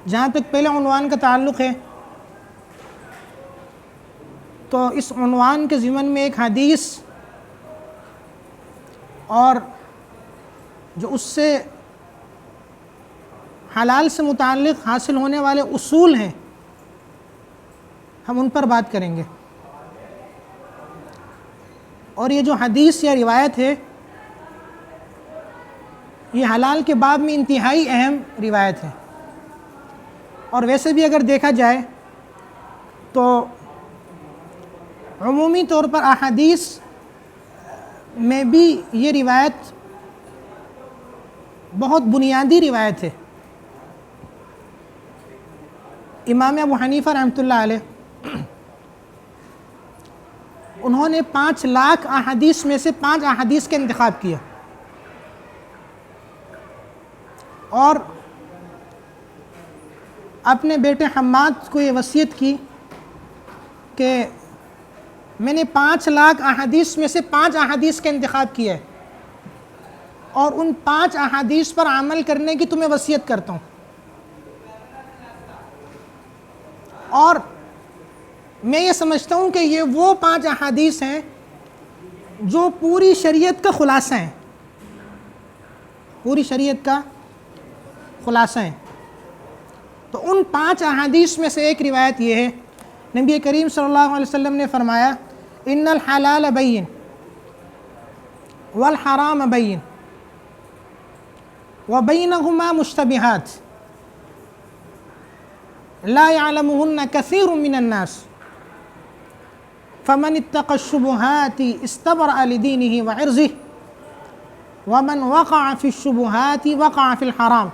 جہاں تک پہلے عنوان کا تعلق ہے تو اس عنوان کے ضمن میں ایک حدیث اور جو اس سے حلال سے متعلق حاصل ہونے والے اصول ہیں ہم ان پر بات کریں گے. اور یہ جو حدیث یا روایت ہے یہ حلال کے باب میں انتہائی اہم روایت ہے. اور ویسے بھی اگر دیکھا جائے تو عمومی طور پر احادیث میں بھی یہ روایت بہت بنیادی روایت ہے. امام ابو حنیفہ رحمۃ اللہ علیہ انہوں نے 5 لاکھ احادیث میں سے 5 احادیث کا انتخاب کیا اور اپنے بیٹے حماد کو یہ وصیت کی کہ میں نے 5 لاکھ احادیث میں سے 5 احادیث کا انتخاب کیا ہے اور ان 5 احادیث پر عمل کرنے کی تمہیں وصیت کرتا ہوں. اور میں یہ سمجھتا ہوں کہ یہ وہ 5 احادیث ہیں جو پوری شریعت کا خلاصہ ہیں، پوری شریعت کا خلاصہ ہیں. تو ان 5 احادیث میں سے ایک روایت یہ ہے، نبی کریم صلی اللہ علیہ وسلم نے فرمایا ان الحلال بین والحرام بین وبینہما مشتبہات لا يعلمهن كثير من الناس فمن اتقى الشبهات استبرأ لدينه وعرضه ومن وقع في الشبهات وقع في الحرام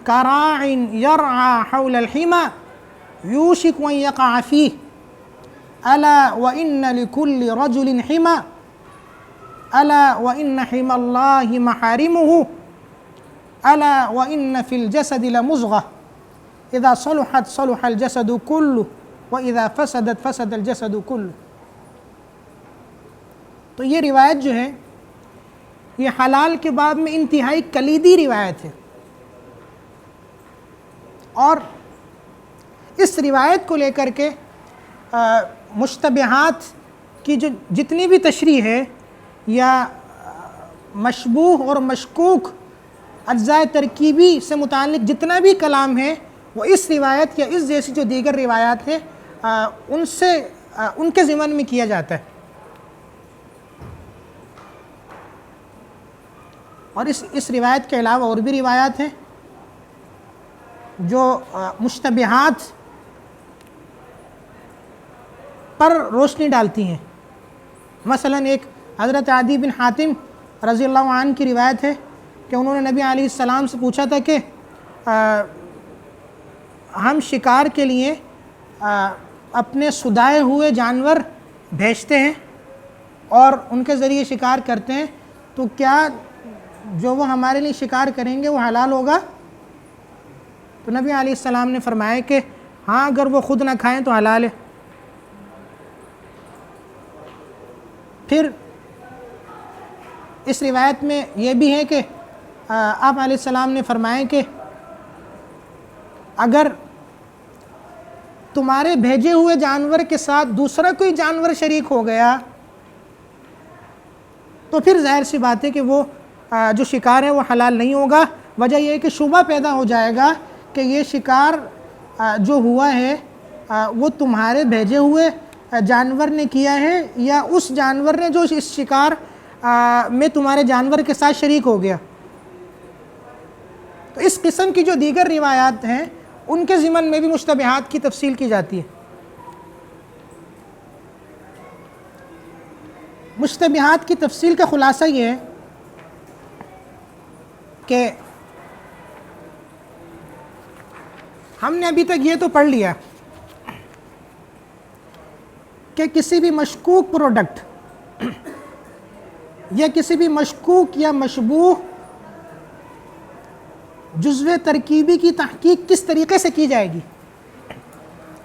كراع يرعى حول الحمى يوشك أن يقع فيه ألا وإن لكل رجل حمى ألا وإن حمى الله محارمه ألا وإن في الجسد لمضغة اذا صلحت صلح الجسد كله واذا فسدت فسد الجسد كله. تو یہ روایت جو ہے یہ حلال کے باب میں انتہائی کلیدی روایت ہے. اور اس روایت کو لے کر کے مشتبہات کی جو جتنی بھی تشریح ہے یا مشبوہ اور مشکوک اجزاء ترکیبی سے متعلق جتنا بھی کلام ہے وہ اس روایت یا اس جیسی جو دیگر روایات ہیں ان کے ضمن میں کیا جاتا ہے. اور اس روایت کے علاوہ اور بھی روایات ہیں جو مشتبہات پر روشنی ڈالتی ہیں. مثلا ایک حضرت عدی بن حاتم رضی اللہ عنہ کی روایت ہے کہ انہوں نے نبی علیہ السلام سے پوچھا تھا کہ ہم شکار کے لیے اپنے سدائے ہوئے جانور بھیجتے ہیں اور ان کے ذریعے شکار کرتے ہیں تو کیا جو وہ ہمارے لیے شکار کریں گے وہ حلال ہوگا؟ تو نبی علیہ السلام نے فرمایا کہ ہاں اگر وہ خود نہ کھائیں تو حلال ہے. پھر اس روایت میں یہ بھی ہے کہ آپ علیہ السلام نے فرمایا کہ اگر تمہارے بھیجے ہوئے جانور کے ساتھ دوسرا کوئی جانور شریک ہو گیا تو پھر ظاہر سی بات ہے کہ وہ جو شکار ہے وہ حلال نہیں ہوگا. وجہ یہ ہے کہ شبہ پیدا ہو جائے گا کہ یہ شکار جو ہوا ہے وہ تمہارے بھیجے ہوئے جانور نے کیا ہے یا اس جانور نے جو اس شکار میں تمہارے جانور کے ساتھ شریک ہو گیا. تو اس قسم کی جو دیگر روایات ہیں ان کے ضمن میں بھی مشتبہات کی تفصیل کی جاتی ہے. مشتبہات کی تفصیل کا خلاصہ یہ ہے کہ ہم نے ابھی تک یہ تو پڑھ لیا کہ کسی بھی مشکوک پروڈکٹ یا کسی بھی مشکوک یا مشبوہ جزو ترکیبی کی تحقیق کس طریقے سے کی جائے گی.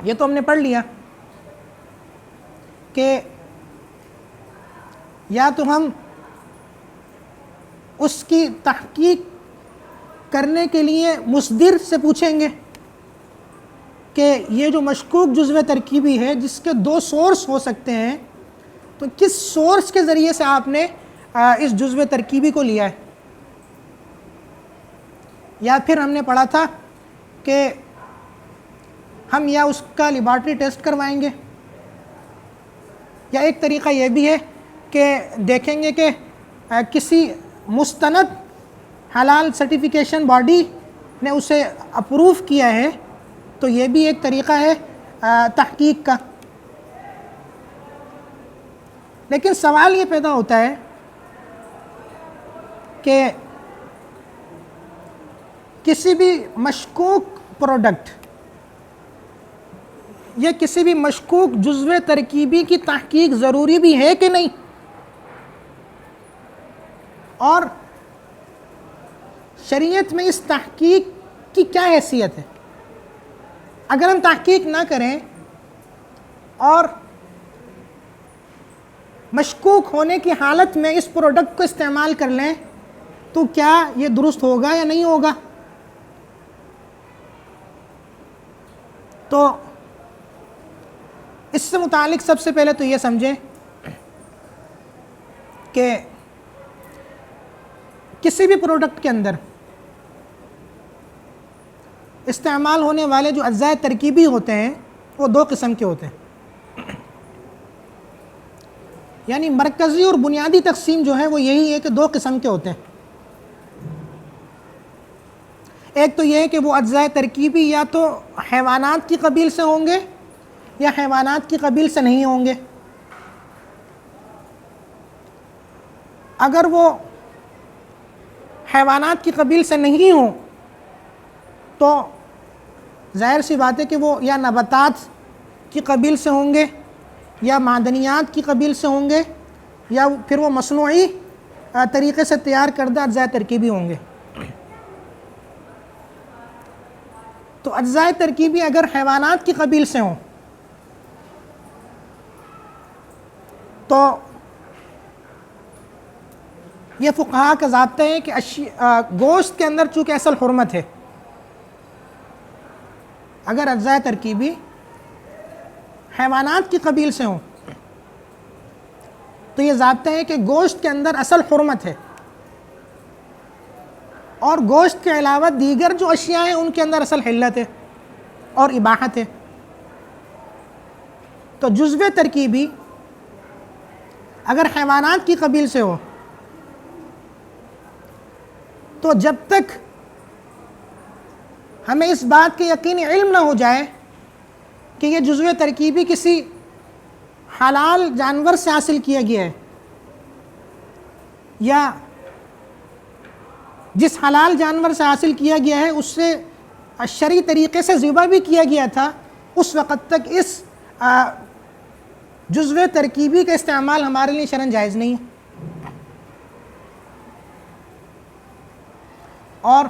یہ تو ہم نے پڑھ لیا کہ یا تو ہم اس کی تحقیق کرنے کے لیے مصدر سے پوچھیں گے کہ یہ جو مشکوک جزو ترکیبی ہے جس کے دو سورس ہو سکتے ہیں، تو کس سورس کے ذریعے سے آپ نے اس جزو ترکیبی کو لیا ہے؟ یا پھر ہم نے پڑھا تھا کہ ہم یا اس کا لیبارٹری ٹیسٹ کروائیں گے، یا ایک طریقہ یہ بھی ہے کہ دیکھیں گے کہ کسی مستند حلال سرٹیفیکیشن باڈی نے اسے اپروو کیا ہے، تو یہ بھی ایک طریقہ ہے تحقیق کا۔ لیکن سوال یہ پیدا ہوتا ہے کہ کسی بھی مشکوک پروڈکٹ یا کسی بھی مشکوک جزو ترکیبی کی تحقیق ضروری بھی ہے کہ نہیں، اور شریعت میں اس تحقیق کی کیا حیثیت ہے؟ اگر ہم تحقیق نہ کریں اور مشکوک ہونے کی حالت میں اس پروڈکٹ کو استعمال کر لیں تو کیا یہ درست ہوگا یا نہیں ہوگا؟ تو اس سے متعلق سب سے پہلے تو یہ سمجھیں کہ کسی بھی پروڈکٹ کے اندر استعمال ہونے والے جو اجزاء ترکیبی ہوتے ہیں وہ دو قسم کے ہوتے ہیں، یعنی مرکزی اور بنیادی تقسیم جو ہے وہ یہی ہے کہ دو قسم کے ہوتے ہیں۔ ایک تو یہ ہے کہ وہ اجزاء ترکیبی یا تو حیوانات کی قبیل سے ہوں گے یا حیوانات کی قبیل سے نہیں ہوں گے۔ اگر وہ حیوانات کی قبیل سے نہیں ہوں تو ظاہر سی بات ہے کہ وہ یا نباتات کی قبیل سے ہوں گے یا معدنیات کی قبیل سے ہوں گے یا پھر وہ مصنوعی طریقے سے تیار کردہ اجزاء ترکیبی ہوں گے۔ تو اجزاء ترکیبی اگر حیوانات کی قبیل سے ہوں تو یہ فقہاء کا ضابطہ ہے کہ گوشت کے اندر چونکہ اصل حرمت ہے، اگر اجزاء ترکیبی حیوانات کی قبیل سے ہوں تو یہ ضابطہ ہے کہ گوشت کے اندر اصل حرمت ہے، اور گوشت کے علاوہ دیگر جو اشیاء ہیں ان کے اندر اصل حلت ہے اور اباحت ہے۔ تو جزو ترکیبی اگر حیوانات کی قبیل سے ہو تو جب تک ہمیں اس بات کے یقینی علم نہ ہو جائے کہ یہ جزو ترکیبی کسی حلال جانور سے حاصل کیا گیا ہے یا جس حلال جانور سے حاصل کیا گیا ہے اس سے شرعی طریقے سے ذبح بھی کیا گیا تھا، اس وقت تک اس جزو ترکیبی کا استعمال ہمارے لیے شرعاً جائز نہیں ہے۔ اور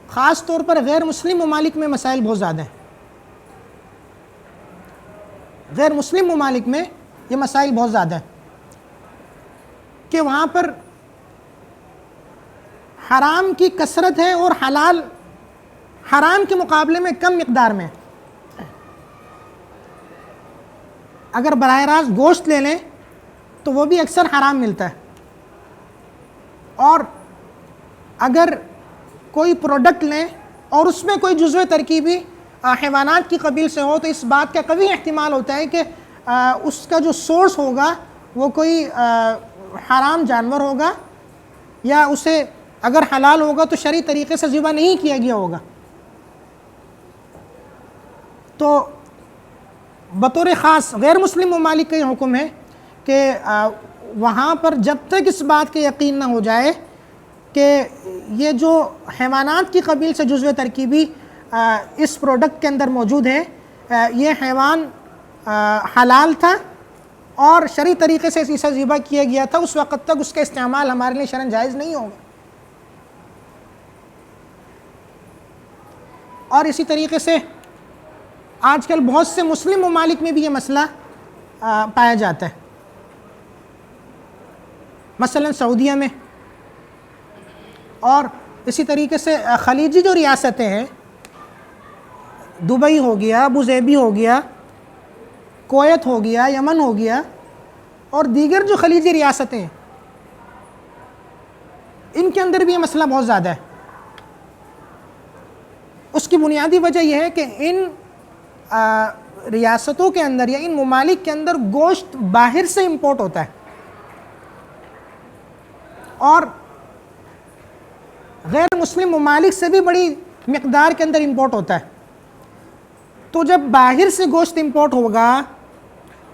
خاص طور پر غیر مسلم ممالک میں مسائل بہت زیادہ ہیں، غیر مسلم ممالک میں یہ مسائل بہت زیادہ ہیں کہ وہاں پر حرام کی کثرت ہے اور حلال حرام کے مقابلے میں کم مقدار میں۔ اگر براہ راست گوشت لے لیں تو وہ بھی اکثر حرام ملتا ہے، اور اگر کوئی پروڈکٹ لیں اور اس میں کوئی جزو ترکیبی حیوانات کی قبیل سے ہو تو اس بات کا قوی احتمال ہوتا ہے کہ اس کا جو سورس ہوگا وہ کوئی حرام جانور ہوگا، یا اسے اگر حلال ہوگا تو شرعی طریقے سے ذبح نہیں کیا گیا ہوگا۔ تو بطور خاص غیر مسلم ممالک کا یہ حکم ہے کہ وہاں پر جب تک اس بات کے یقین نہ ہو جائے کہ یہ جو حیوانات کی قبیل سے جزو ترکیبی اس پروڈکٹ کے اندر موجود ہے یہ حیوان حلال تھا اور شرعی طریقے سے اسے ذبح کیا گیا تھا، اس وقت تک اس کا استعمال ہمارے لیے شرعاً جائز نہیں ہوگا۔ اور اسی طریقے سے آج کل بہت سے مسلم ممالک میں بھی یہ مسئلہ پایا جاتا ہے، مثلا سعودیہ میں اور اسی طریقے سے خلیجی جو ریاستیں ہیں، دبئی ہو گیا، ابوظہبی ہو گیا، کویت ہو گیا، یمن ہو گیا، اور دیگر جو خلیجی ریاستیں ہیں، ان کے اندر بھی یہ مسئلہ بہت زیادہ ہے۔ اس کی بنیادی وجہ یہ ہے کہ ان ریاستوں کے اندر یا ان ممالک کے اندر گوشت باہر سے امپورٹ ہوتا ہے اور غیر مسلم ممالک سے بھی بڑی مقدار کے اندر امپورٹ ہوتا ہے۔ تو جب باہر سے گوشت امپورٹ ہوگا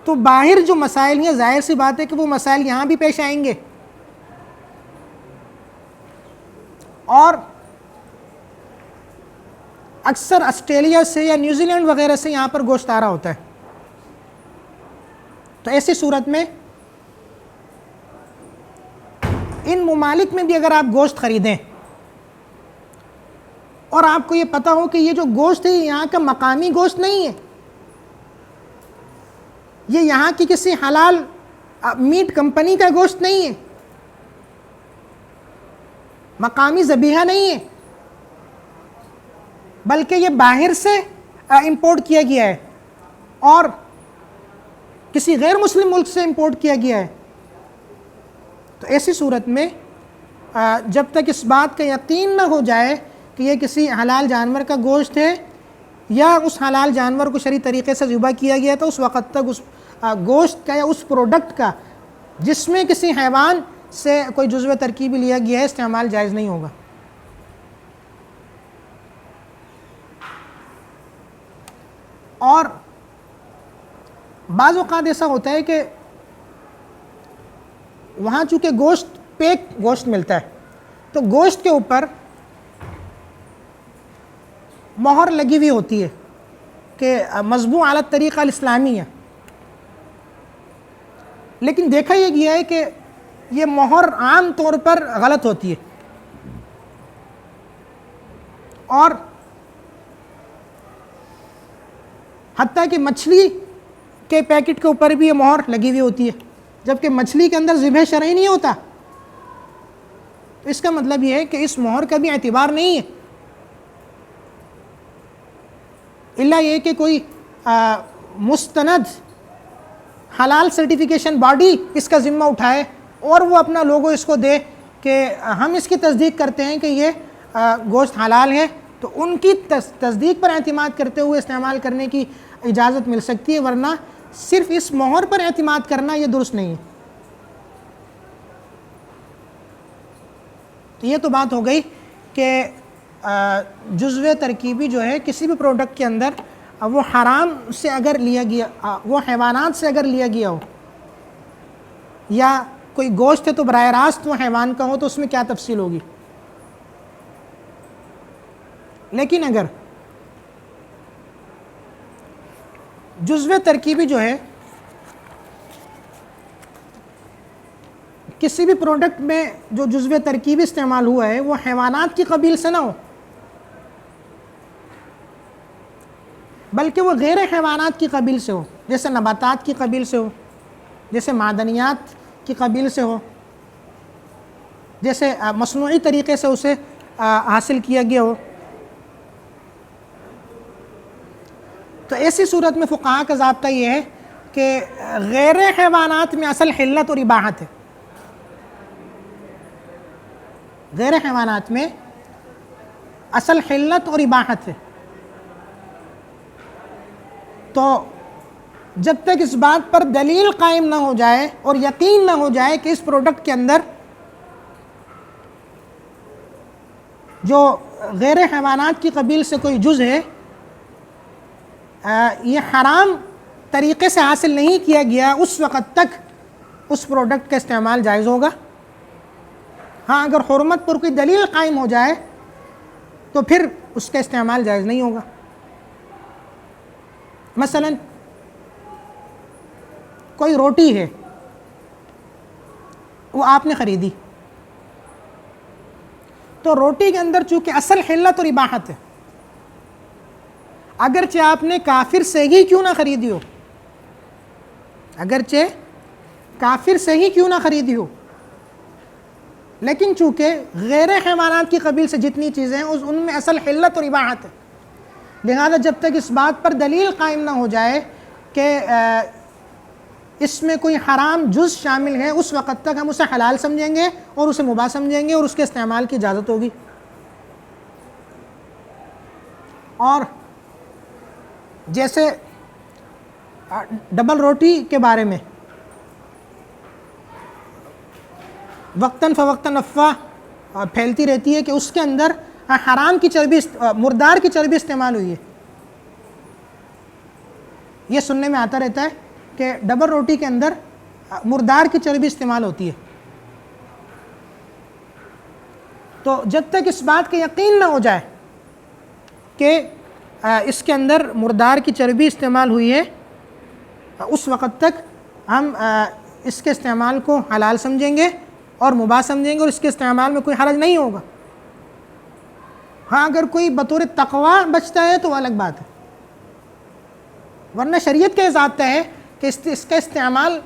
تو باہر جو مسائل ہیں، ظاہر سی بات ہے کہ وہ مسائل یہاں بھی پیش آئیں گے، اور اکثر آسٹریلیا سے یا نیوزی لینڈ وغیرہ سے یہاں پر گوشت آ رہا ہوتا ہے۔ تو ایسی صورت میں ان ممالک میں بھی اگر آپ گوشت خریدیں اور آپ کو یہ پتہ ہو کہ یہ جو گوشت ہے یہاں کا مقامی گوشت نہیں ہے، یہ یہاں کی کسی حلال میٹ کمپنی کا گوشت نہیں ہے، مقامی ذبیحہ نہیں ہے، بلکہ یہ باہر سے امپورٹ کیا گیا ہے اور کسی غیر مسلم ملک سے امپورٹ کیا گیا ہے، تو ایسی صورت میں جب تک اس بات کا یقین نہ ہو جائے کہ یہ کسی حلال جانور کا گوشت ہے یا اس حلال جانور کو شرعی طریقے سے ذبح کیا گیا، تو اس وقت تک اس گوشت کا یا اس پروڈکٹ کا جس میں کسی حیوان سے کوئی جزو ترکیبی لیا گیا ہے استعمال جائز نہیں ہوگا۔ اور بعض اوقات ایسا ہوتا ہے کہ وہاں چونکہ گوشت پیک گوشت ملتا ہے تو گوشت کے اوپر مہر لگی ہوئی ہوتی ہے کہ مذبوح علی الطریقہ الاسلامی ہے، لیکن دیکھا یہ گیا ہے کہ یہ مہر عام طور پر غلط ہوتی ہے، اور حتیٰ کہ مچھلی کے پیکٹ کے اوپر بھی یہ مہر لگی ہوئی ہوتی ہے، جبکہ مچھلی کے اندر ذبح شرعی نہیں ہوتا۔ تو اس کا مطلب یہ ہے کہ اس مہر کا بھی اعتبار نہیں ہے، الا یہ کہ کوئی مستند حلال سرٹیفیکیشن باڈی اس کا ذمہ اٹھائے اور وہ اپنا لوگو اس کو دے کہ ہم اس کی تصدیق کرتے ہیں کہ یہ گوشت حلال ہے، تو ان کی تصدیق پر اعتماد کرتے ہوئے استعمال کرنے کی اجازت مل سکتی ہے، ورنہ صرف اس مہر پر اعتماد کرنا یہ درست نہیں ہے۔ تو یہ تو بات ہو گئی کہ جزو ترکیبی جو ہے کسی بھی پروڈکٹ کے اندر وہ حرام سے اگر لیا گیا، وہ حیوانات سے اگر لیا گیا ہو یا کوئی گوشت ہے تو براہ راست وہ حیوان کا ہو تو اس میں کیا تفصیل ہوگی۔ لیکن اگر جزو ترکیبی جو ہے کسی بھی پروڈکٹ میں جو جزو ترکیبی استعمال ہوا ہے وہ حیوانات کی قبیل سے نہ ہو، بلکہ وہ غیر حیوانات کی قبیل سے ہو، جیسے نباتات کی قبیل سے ہو، جیسے معدنیات کی قبیل سے ہو، جیسے مصنوعی طریقے سے اسے حاصل کیا گیا ہو، تو ایسی صورت میں فقہاء کا ضابطہ یہ ہے کہ غیر حیوانات میں اصل حلت اور اباحت ہے، غیر حیوانات میں اصل حلت اور اباحت ہے، تو جب تک اس بات پر دلیل قائم نہ ہو جائے اور یقین نہ ہو جائے کہ اس پروڈکٹ کے اندر جو غیر حیوانات کی قبیل سے کوئی جز ہے یہ حرام طریقے سے حاصل نہیں کیا گیا، اس وقت تک اس پروڈکٹ کا استعمال جائز ہوگا۔ ہاں اگر حرمت پر کوئی دلیل قائم ہو جائے تو پھر اس کا استعمال جائز نہیں ہوگا۔ مثلا کوئی روٹی ہے وہ آپ نے خریدی، تو روٹی کے اندر چونکہ اصل حلت اور اباحت ہے، اگرچہ آپ نے کافر سے ہی کیوں نہ خریدی ہو، اگرچہ کافر سے ہی کیوں نہ خریدی ہو، لیکن چونکہ غیر حیوانات کی قبیل سے جتنی چیزیں ہیں ان میں اصل حلت اور اباحت ہے، لہذا جب تک اس بات پر دلیل قائم نہ ہو جائے کہ اس میں کوئی حرام جز شامل ہے، اس وقت تک ہم اسے حلال سمجھیں گے اور اسے مباح سمجھیں گے اور اس کے استعمال کی اجازت ہوگی۔ اور جیسے ڈبل روٹی کے بارے میں وقتاً فوقتاً افواہ پھیلتی رہتی ہے کہ اس کے اندر حرام کی چربی، مردار کی چربی استعمال ہوئی ہے، یہ سننے میں آتا رہتا ہے کہ ڈبل روٹی کے اندر مردار کی چربی استعمال ہوتی ہے۔ تو جب تک اس بات کا یقین نہ ہو جائے کہ اس کے اندر مردار کی چربی استعمال ہوئی ہے، اس وقت تک ہم اس کے استعمال کو حلال سمجھیں گے اور مباح سمجھیں گے اور اس کے استعمال میں کوئی حرج نہیں ہوگا۔ ہاں اگر کوئی بطور تقویٰ بچتا ہے تو وہ الگ بات ہے، ورنہ شریعت کا ضابطہ ہے کہ اس کا استعمال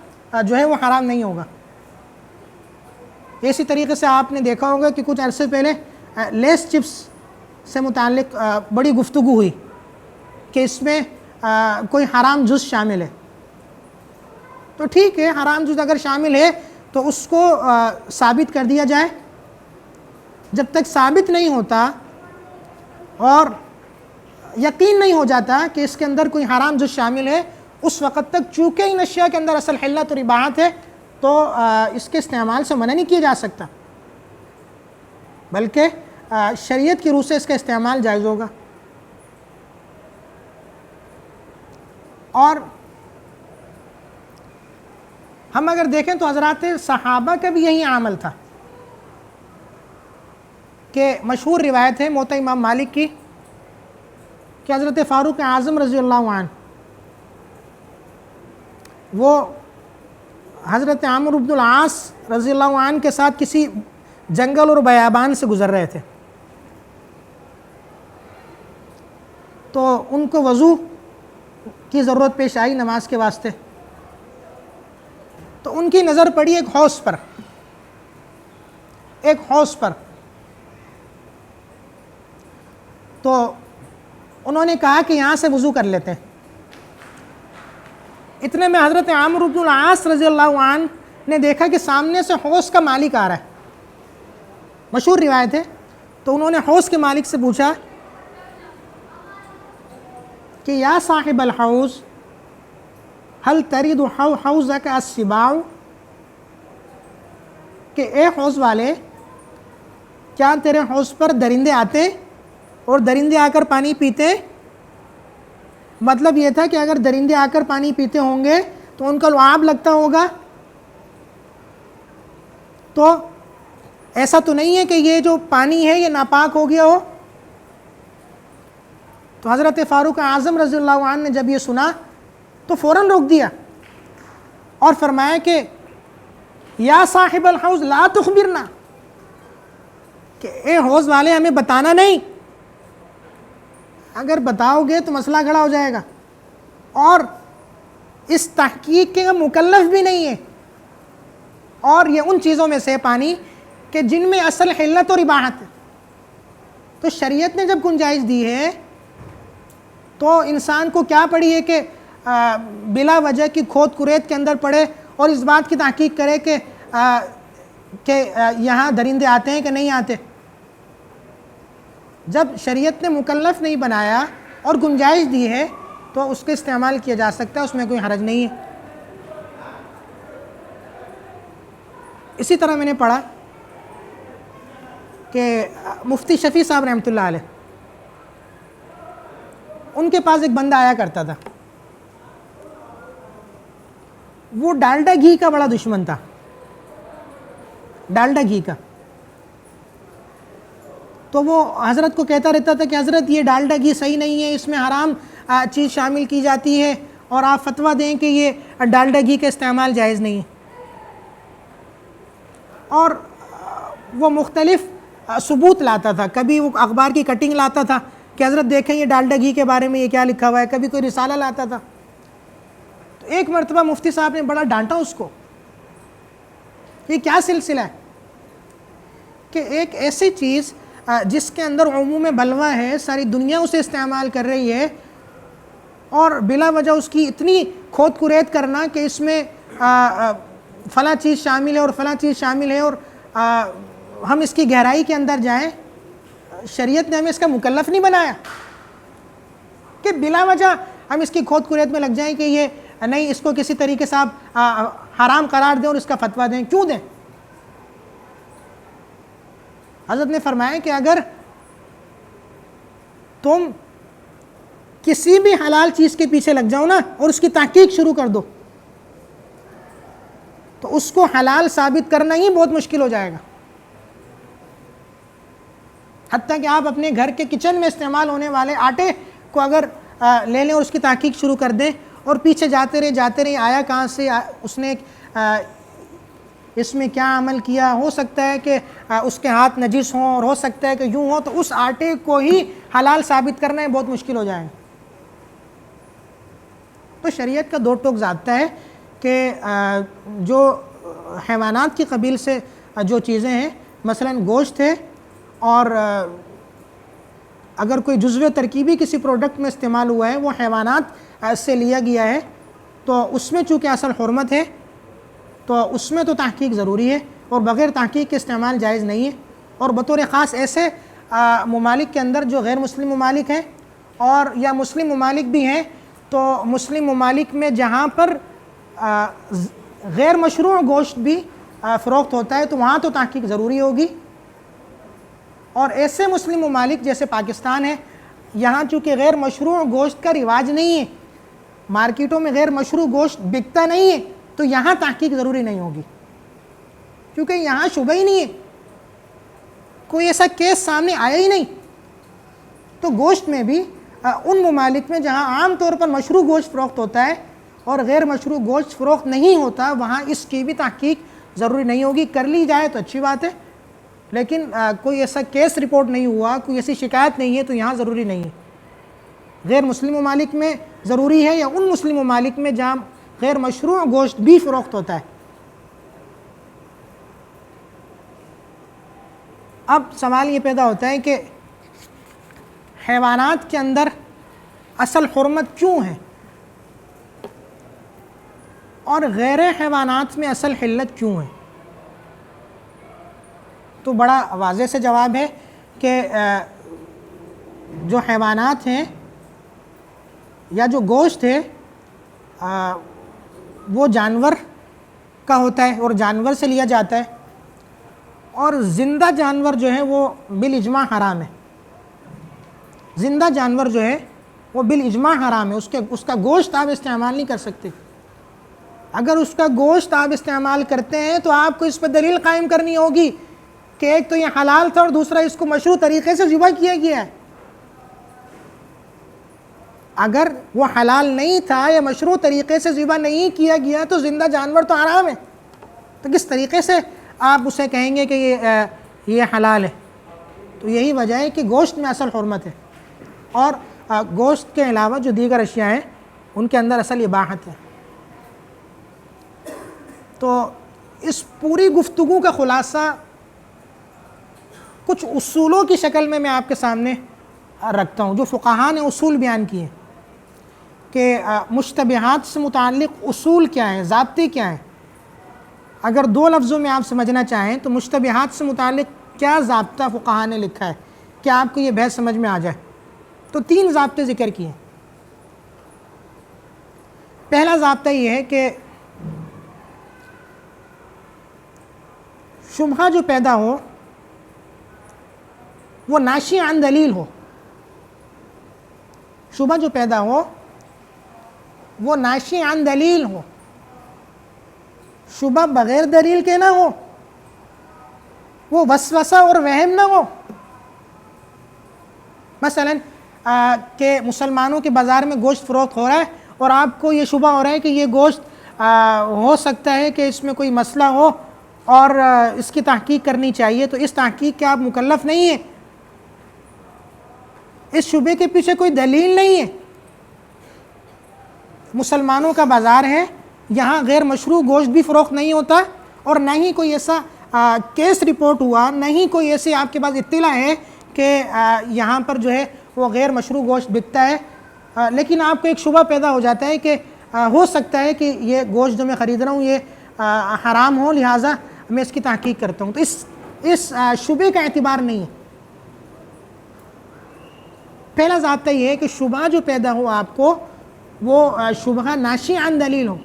جو ہے وہ حرام نہیں ہوگا۔ اسی طریقے سے آپ نے دیکھا ہوگا کہ کچھ عرصے پہلے لیس چپس سے متعلق بڑی گفتگو ہوئی کہ اس میں کوئی حرام جز شامل ہے۔ تو ٹھیک ہے، حرام جز اگر شامل ہے تو اس کو ثابت کر دیا جائے۔ جب تک ثابت نہیں ہوتا اور یقین نہیں ہو جاتا کہ اس کے اندر کوئی حرام جز شامل ہے، اس وقت تک چونکہ ان اشیاء کے اندر اصل حلت اور اباحت ہے تو اس کے استعمال سے منع نہیں کیا جا سکتا، بلکہ شریعت کی روح سے اس کا استعمال جائز ہوگا۔ اور ہم اگر دیکھیں تو حضرات صحابہ کا بھی یہی عمل تھا کہ مشہور روایت ہے موطا امام مالک کی کہ حضرت فاروق اعظم رضی اللہ عنہ وہ حضرت عمرو بن العاص رضی اللہ عنہ کے ساتھ کسی جنگل اور بیابان سے گزر رہے تھے، تو ان کو وضو کی ضرورت پیش آئی نماز کے واسطے، تو ان کی نظر پڑی ایک حوض پر، تو انہوں نے کہا کہ یہاں سے وضو کر لیتے ہیں۔ اتنے میں حضرت عمرو بن العاص رضی اللہ عنہ نے دیکھا کہ سامنے سے حوض کا مالک آ رہا ہے، مشہور روایت ہے۔ تو انہوں نے حوض کے مالک سے پوچھا کہ یا صاحب الحوض هل ترد حوضك السباع، کہ اے حوض والے کیا تیرے حوض پر درندے آتے اور درندے آ کر پانی پیتے؟ مطلب یہ تھا کہ اگر درندے آ کر پانی پیتے ہوں گے تو ان کا لعاب لگتا ہوگا، تو ایسا تو نہیں ہے کہ یہ جو پانی ہے یہ ناپاک ہو گیا ہو؟ تو حضرت فاروق اعظم رضی اللہ عنہ نے جب یہ سنا تو فوراً روک دیا اور فرمایا کہ یا صاحب الحوض لا تخبرنا، کہ اے حوض والے ہمیں بتانا نہیں، اگر بتاؤ گے تو مسئلہ کھڑا ہو جائے گا، اور اس تحقیق کے مکلف بھی نہیں ہے، اور یہ ان چیزوں میں سے پانی کہ جن میں اصل حلت اور اباحت ہے۔ تو شریعت نے جب گنجائش دی ہے تو انسان کو کیا پڑی ہے کہ بلا وجہ کی کھود کرید کے اندر پڑے اور اس بات کی تحقیق کرے کہ یہاں درندے آتے ہیں کہ نہیں آتے۔ جب شریعت نے مکلف نہیں بنایا اور گنجائش دی ہے تو اس کا استعمال کیا جا سکتا ہے، اس میں کوئی حرج نہیں ہے۔ اسی طرح میں نے پڑھا کہ مفتی شفیع صاحب رحمۃ اللہ علیہ، ان کے پاس ایک بندہ آیا کرتا تھا، وہ ڈالڈا گھی کا بڑا دشمن تھا، ڈالڈا گھی کا۔ تو وہ حضرت کو کہتا رہتا تھا کہ حضرت یہ ڈالڈا گھی صحیح نہیں ہے، اس میں حرام چیز شامل کی جاتی ہے، اور آپ فتویٰ دیں کہ یہ ڈالڈا گھی کا استعمال جائز نہیں ہے۔ اور وہ مختلف ثبوت لاتا تھا، کبھی وہ اخبار کی کٹنگ لاتا تھا کہ حضرت دیکھیں یہ ڈالڈا گھی کے بارے میں یہ کیا لکھا ہوا ہے، کبھی کوئی رسالہ لاتا تھا۔ تو ایک مرتبہ مفتی صاحب نے بڑا ڈانٹا اس کو، یہ کیا سلسلہ ہے؟ کہ ایک ایسی چیز جس کے اندر عموم بلوہ ہے، ساری دنیا اسے استعمال کر رہی ہے، اور بلا وجہ اس کی اتنی کھود کرید کرنا کہ اس میں فلاں چیز شامل ہے اور فلاں چیز شامل ہے، اور ہم اس کی گہرائی کے اندر جائیں، شریعت نے ہمیں اس کا مکلف نہیں بنایا کہ بلا وجہ ہم اس کی کھود کرید میں لگ جائیں کہ یہ نہیں، اس کو کسی طریقے سے آپ حرام قرار دیں اور اس کا فتویٰ دیں. کیوں دیں؟ حضرت نے فرمایا کہ اگر تم کسی بھی حلال چیز کے پیچھے لگ جاؤ نا اور اس کی تحقیق شروع کر دو تو اس کو حلال ثابت کرنا ہی بہت مشکل ہو جائے گا. حتیٰ کہ آپ اپنے گھر کے کچن میں استعمال ہونے والے آٹے کو اگر لے لیں اور اس کی تحقیق شروع کر دیں اور پیچھے جاتے رہے آیا کہاں سے، اس نے اس میں کیا عمل کیا، ہو سکتا ہے کہ اس کے ہاتھ نجس ہوں اور ہو سکتا ہے کہ یوں ہو، تو اس آٹے کو ہی حلال ثابت کرنا ہے بہت مشکل ہو جائے گا. تو شریعت کا دو ٹوک ضابطہ ہے کہ جو حیوانات کی قبیل سے جو چیزیں ہیں، مثلا گوشت ہے، اور اگر کوئی جزو ترکیبی کسی پروڈکٹ میں استعمال ہوا ہے وہ حیوانات سے لیا گیا ہے، تو اس میں چونکہ اصل حرمت ہے تو اس میں تو تحقیق ضروری ہے، اور بغیر تحقیق کے استعمال جائز نہیں ہے. اور بطور خاص ایسے ممالک کے اندر جو غیر مسلم ممالک ہیں اور یا مسلم ممالک بھی ہیں، تو مسلم ممالک میں جہاں پر غیر مشروع گوشت بھی فروخت ہوتا ہے تو وہاں تو تحقیق ضروری ہوگی. اور ایسے مسلم ممالک جیسے پاکستان ہے، یہاں چونکہ غیر مشروع گوشت کا رواج نہیں ہے، مارکیٹوں میں غیر مشروع گوشت بکتا نہیں ہے، تو یہاں تحقیق ضروری نہیں ہوگی، کیونکہ یہاں شبہ ہی نہیں ہے، کوئی ایسا کیس سامنے آیا ہی نہیں. تو گوشت میں بھی ان ممالک میں جہاں عام طور پر مشروع گوشت فروخت ہوتا ہے اور غیر مشروع گوشت فروخت نہیں ہوتا، وہاں اس کی بھی تحقیق ضروری نہیں ہوگی. کر لی جائے تو اچھی بات ہے، لیکن کوئی ایسا کیس رپورٹ نہیں ہوا، کوئی ایسی شکایت نہیں ہے، تو یہاں ضروری نہیں ہے. غیر مسلم ممالک میں ضروری ہے، یا ان مسلم ممالک میں جہاں غیر مشروع گوشت بھی فروخت ہوتا ہے. اب سوال یہ پیدا ہوتا ہے کہ حیوانات کے اندر اصل حرمت کیوں ہے اور غیر حیوانات میں اصل حلت کیوں ہے؟ تو بڑا واضح سے جواب ہے کہ جو حیوانات ہیں یا جو گوشت ہے وہ جانور کا ہوتا ہے اور جانور سے لیا جاتا ہے، اور زندہ جانور جو ہے وہ بالاجماع حرام ہے. زندہ جانور جو ہے وہ بالاجماع حرام ہے، اس کا گوشت آپ استعمال نہیں کر سکتے. اگر اس کا گوشت آپ استعمال کرتے ہیں تو آپ کو اس پہ دلیل قائم کرنی ہوگی کہ ایک تو یہ حلال تھا اور دوسرا اس کو مشروع طریقے سے ذبح کیا گیا ہے. اگر وہ حلال نہیں تھا یا مشروع طریقے سے ذبح نہیں کیا گیا تو زندہ جانور تو حرام ہے، تو کس طریقے سے آپ اسے کہیں گے کہ یہ حلال ہے؟ تو یہی وجہ ہے کہ گوشت میں اصل حرمت ہے، اور گوشت کے علاوہ جو دیگر اشیاء ہیں ان کے اندر اصل اباحت ہے. تو اس پوری گفتگو کا خلاصہ کچھ اصولوں کی شکل میں آپ کے سامنے رکھتا ہوں، جو فقہاء نے اصول بیان کیے ہیں کہ مشتبہات سے متعلق اصول کیا ہیں، ضابطے کیا ہیں. اگر دو لفظوں میں آپ سمجھنا چاہیں تو مشتبہات سے متعلق کیا ضابطہ فقہاء نے لکھا ہے کہ آپ کو یہ بحث سمجھ میں آ جائے، تو 3 ضابطے ذکر کیے. پہلا ضابطہ یہ ہے کہ شبہہ جو پیدا ہو وہ ناشی عن دلیل ہو. شبہہ جو پیدا ہو وہ ناشی عن دلیل ہو، شبہ بغیر دلیل کے نہ ہو، وہ وسوسہ اور وہم نہ ہو. مثلا کہ مسلمانوں کے بازار میں گوشت فروخت ہو رہا ہے اور آپ کو یہ شبہ ہو رہا ہے کہ یہ گوشت ہو سکتا ہے کہ اس میں کوئی مسئلہ ہو اور اس کی تحقیق کرنی چاہیے، تو اس تحقیق کے آپ مکلف نہیں ہیں. اس شبے کے پیچھے کوئی دلیل نہیں ہے. مسلمانوں کا بازار ہے، یہاں غیر مشروع گوشت بھی فروخت نہیں ہوتا اور نہ ہی کوئی ایسا کیس رپورٹ ہوا، نہیں کوئی ایسی آپ کے پاس اطلاع ہے کہ یہاں پر جو ہے وہ غیر مشروع گوشت بکتا ہے، لیکن آپ کو ایک شبہ پیدا ہو جاتا ہے کہ ہو سکتا ہے کہ یہ گوشت جو میں خرید رہا ہوں یہ حرام ہو، لہٰذا میں اس کی تحقیق کرتا ہوں، تو اس شبے کا اعتبار نہیں ہے۔ پہلا ضابطہ یہ ہے کہ شبہ جو پیدا ہو آپ کو وہ شبہ ناشی عن دلیل ہو،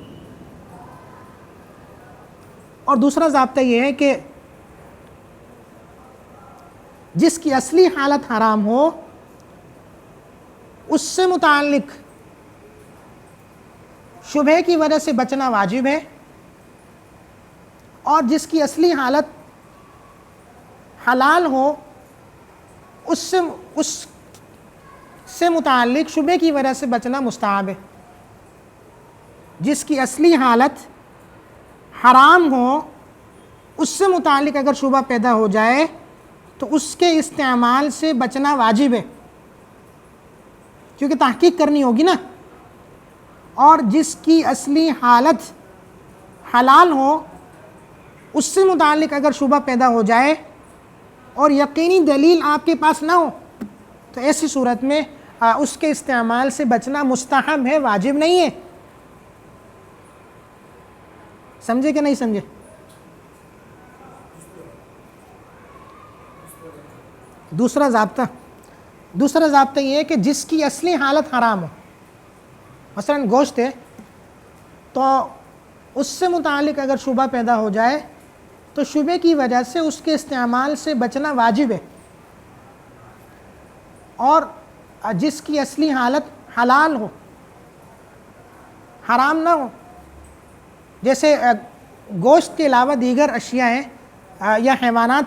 اور دوسرا ضابطہ یہ ہے کہ جس کی اصلی حالت حرام ہو اس سے متعلق شبہ کی وجہ سے بچنا واجب ہے، اور جس کی اصلی حالت حلال ہو اس سے متعلق شبہ کی وجہ سے بچنا مستحب ہے۔ جس کی اصلی حالت حرام ہو اس سے متعلق اگر شبہ پیدا ہو جائے تو اس کے استعمال سے بچنا واجب ہے، کیونکہ تحقیق کرنی ہوگی نا۔ اور جس کی اصلی حالت حلال ہو اس سے متعلق اگر شبہ پیدا ہو جائے اور یقینی دلیل آپ کے پاس نہ ہو تو ایسی صورت میں اس کے استعمال سے بچنا مستحب ہے، واجب نہیں ہے۔ سمجھے کہ نہیں سمجھے؟ دوسرا ضابطہ یہ ہے کہ جس کی اصلی حالت حرام ہو، مثلا گوشت ہے تو اس سے متعلق اگر شبہ پیدا ہو جائے تو شبہ کی وجہ سے اس کے استعمال سے بچنا واجب ہے، اور جس کی اصلی حالت حلال ہو، حرام نہ ہو، جیسے گوشت کے علاوہ دیگر اشیاء ہیں یا حیوانات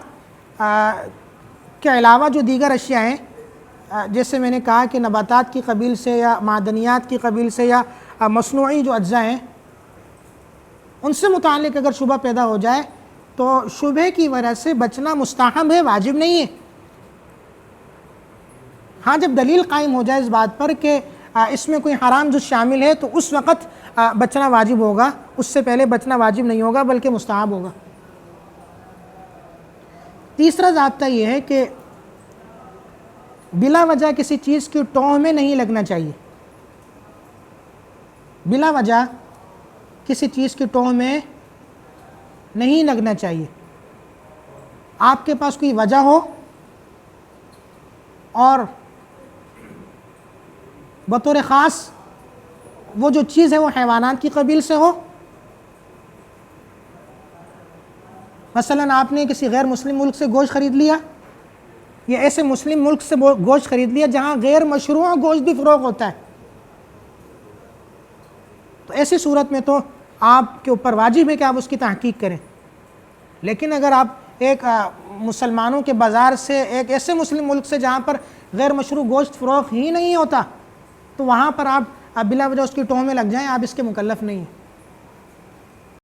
کے علاوہ جو دیگر اشیاء ہیں، جیسے میں نے کہا کہ نباتات کی قبیل سے یا معدنیات کی قبیل سے یا مصنوعی جو اجزاء ہیں ان سے متعلق اگر شبہ پیدا ہو جائے تو شبہ کی وجہ سے بچنا مستحب ہے، واجب نہیں ہے۔ ہاں جب دلیل قائم ہو جائے اس بات پر کہ اس میں کوئی حرام جز شامل ہے تو اس وقت بچنا واجب ہوگا، اس سے پہلے بچنا واجب نہیں ہوگا بلکہ مستحب ہوگا۔ تیسرا ضابطہ یہ ہے کہ بلا وجہ کسی چیز کی ٹوہ میں نہیں لگنا چاہیے، بلا وجہ کسی چیز کی ٹوہ میں نہیں لگنا چاہیے۔ آپ کے پاس کوئی وجہ ہو اور بطور خاص وہ جو چیز ہے وہ حیوانات کی قبیل سے ہو، مثلا آپ نے کسی غیر مسلم ملک سے گوشت خرید لیا، یا ایسے مسلم ملک سے گوشت خرید لیا جہاں غیر مشروع گوشت بھی فروخت ہوتا ہے، تو ایسی صورت میں تو آپ کے اوپر واجب ہے کہ آپ اس کی تحقیق کریں۔ لیکن اگر آپ ایک مسلمانوں کے بازار سے ایک ایسے مسلم ملک سے جہاں پر غیر مشروع گوشت فروخت ہی نہیں ہوتا، تو وہاں پر آپ بلا وجہ اس کی ٹوہ میں لگ جائیں، آپ اس کے مکلف نہیں ہیں۔